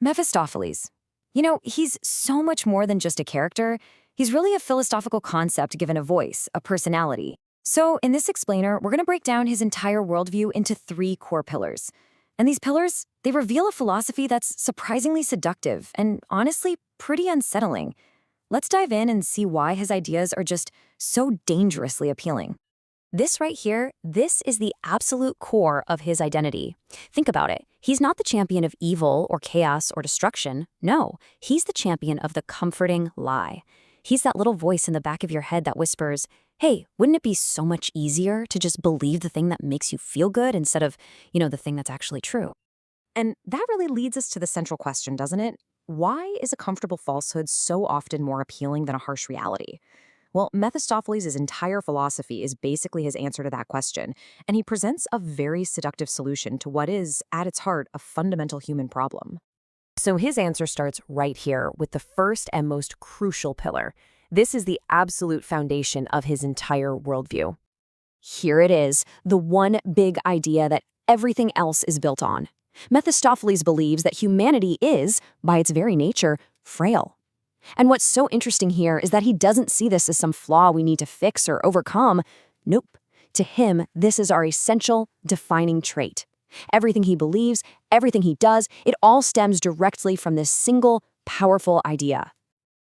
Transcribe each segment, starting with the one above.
Mephistopheles. You know, he's so much more than just a character. He's really a philosophical concept given a voice, a personality. So in this explainer, we're going to break down his entire worldview into 3 core pillars. And these pillars, they reveal a philosophy that's surprisingly seductive and honestly pretty unsettling. Let's dive in and see why his ideas are just so dangerously appealing. This right here, this is the absolute core of his identity. Think about it. He's not the champion of evil or chaos or destruction. No, he's the champion of the comforting lie. He's that little voice in the back of your head that whispers, hey, wouldn't it be so much easier to just believe the thing that makes you feel good instead of, the thing that's actually true? And that really leads us to the central question, doesn't it? Why is a comfortable falsehood so often more appealing than a harsh reality? Well, Mephistopheles' entire philosophy is basically his answer to that question, and he presents a very seductive solution to what is, at its heart, a fundamental human problem. So his answer starts right here with the first and most crucial pillar. This is the absolute foundation of his entire worldview. Here it is, the one big idea that everything else is built on. Mephistopheles believes that humanity is, by its very nature, frail. And what's so interesting here is that he doesn't see this as some flaw we need to fix or overcome. Nope. To him, this is our essential, defining trait. Everything he believes, everything he does, it all stems directly from this single, powerful idea.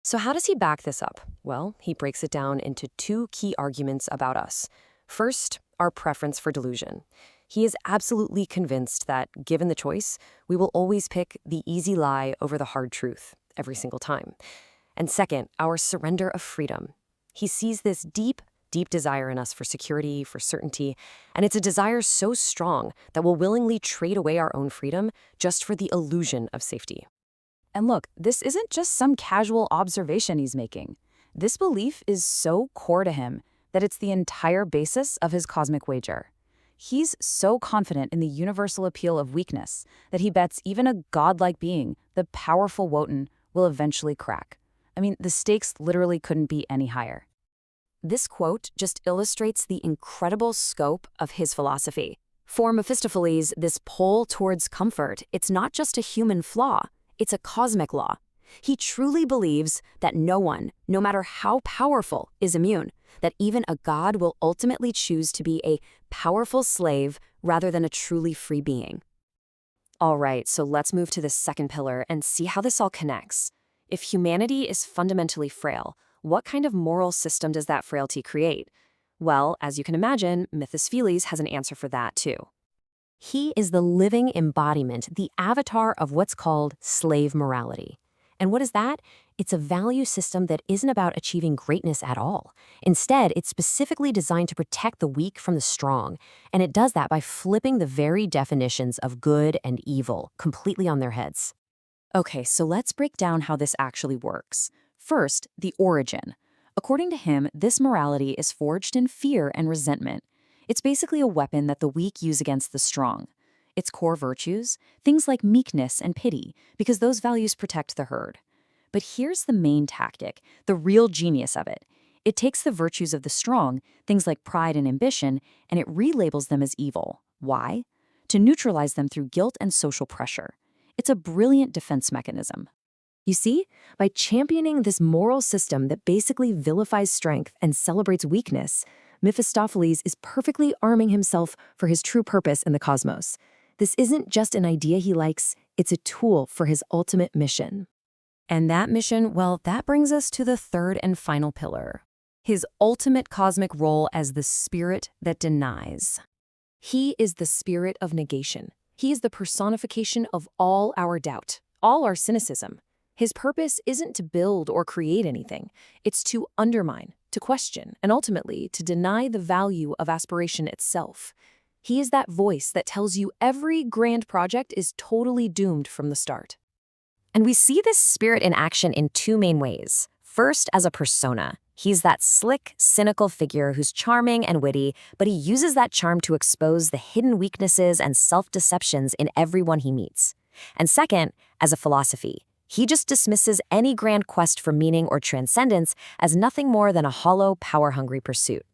So how does he back this up? Well, he breaks it down into 2 key arguments about us. First, our preference for delusion. He is absolutely convinced that, given the choice, we will always pick the easy lie over the hard truth, every single time. And second, our surrender of freedom. He sees this deep desire in us for security, for certainty, and it's a desire so strong that we'll willingly trade away our own freedom just for the illusion of safety. And look, this isn't just some casual observation he's making. This belief is so core to him that it's the entire basis of his cosmic wager. He's so confident in the universal appeal of weakness that he bets even a godlike being, the powerful Wotan, will eventually crack. I mean, the stakes literally couldn't be any higher. This quote just illustrates the incredible scope of his philosophy. For Mephistopheles, this pull towards comfort, it's not just a human flaw, it's a cosmic law. He truly believes that no one, no matter how powerful, is immune, that even a god will ultimately choose to be a powerful slave rather than a truly free being. All right, so let's move to the second pillar and see how this all connects. If humanity is fundamentally frail, what kind of moral system does that frailty create? Well, as you can imagine, Mephistopheles has an answer for that too. He is the living embodiment, the avatar of what's called slave morality. And what is that? It's a value system that isn't about achieving greatness at all. Instead, it's specifically designed to protect the weak from the strong. And it does that by flipping the very definitions of good and evil completely on their heads. Okay, so let's break down how this actually works. First, the origin. According to him, this morality is forged in fear and resentment. It's basically a weapon that the weak use against the strong. Its core virtues, things like meekness and pity, because those values protect the herd. But here's the main tactic, the real genius of it. It takes the virtues of the strong, things like pride and ambition, and it relabels them as evil. Why? To neutralize them through guilt and social pressure. It's a brilliant defense mechanism. You see, by championing this moral system that basically vilifies strength and celebrates weakness, Mephistopheles is perfectly arming himself for his true purpose in the cosmos. This isn't just an idea he likes, it's a tool for his ultimate mission. And that mission, well, that brings us to the third and final pillar. His ultimate cosmic role as the spirit that denies. He is the spirit of negation. He is the personification of all our doubt, all our cynicism. His purpose isn't to build or create anything. It's to undermine, to question, and ultimately to deny the value of aspiration itself. He is that voice that tells you every grand project is totally doomed from the start. And we see this spirit in action in 2 main ways. First, as a persona. He's that slick, cynical figure who's charming and witty, but he uses that charm to expose the hidden weaknesses and self-deceptions in everyone he meets. And second, as a philosophy. He just dismisses any grand quest for meaning or transcendence as nothing more than a hollow, power-hungry pursuit.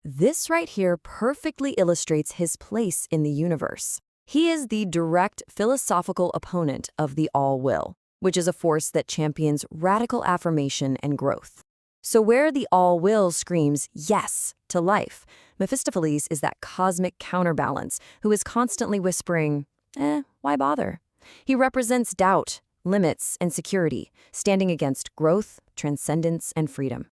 This right here perfectly illustrates his place in the universe. He is the direct philosophical opponent of the all-will, which is a force that champions radical affirmation and growth. So where the all-will screams yes to life, Mephistopheles is that cosmic counterbalance who is constantly whispering, why bother? He represents doubt, limits, and security, standing against growth, transcendence, and freedom.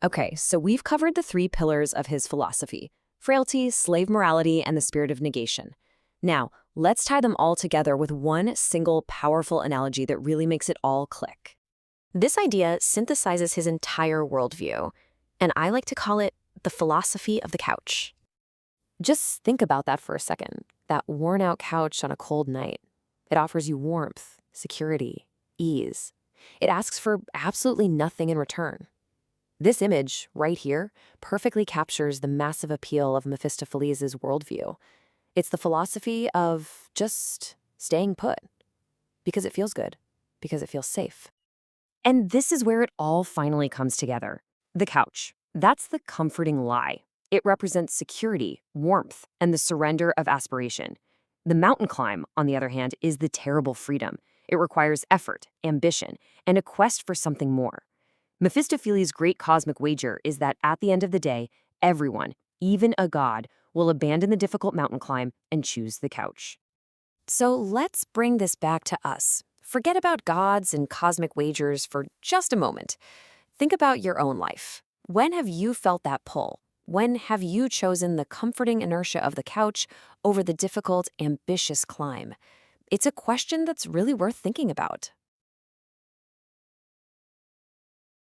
Okay, so we've covered the 3 pillars of his philosophy: frailty, slave morality, and the spirit of negation. Now, let's tie them all together with one single powerful analogy that really makes it all click. This idea synthesizes his entire worldview, and I like to call it the philosophy of the couch. Just think about that for a second. That worn-out couch on a cold night. It offers you warmth, security, ease. It asks for absolutely nothing in return. This image, right here, perfectly captures the massive appeal of Mephistopheles' worldview. It's the philosophy of just staying put. Because it feels good. Because it feels safe. And this is where it all finally comes together. The couch. That's the comforting lie. It represents security, warmth, and the surrender of aspiration. The mountain climb, on the other hand, is the terrible freedom. It requires effort, ambition, and a quest for something more. Mephistopheles' great cosmic wager is that at the end of the day, everyone, even a god, will abandon the difficult mountain climb and choose the couch. So let's bring this back to us. Forget about gods and cosmic wagers for just a moment. Think about your own life. When have you felt that pull? When have you chosen the comforting inertia of the couch over the difficult, ambitious climb? It's a question that's really worth thinking about.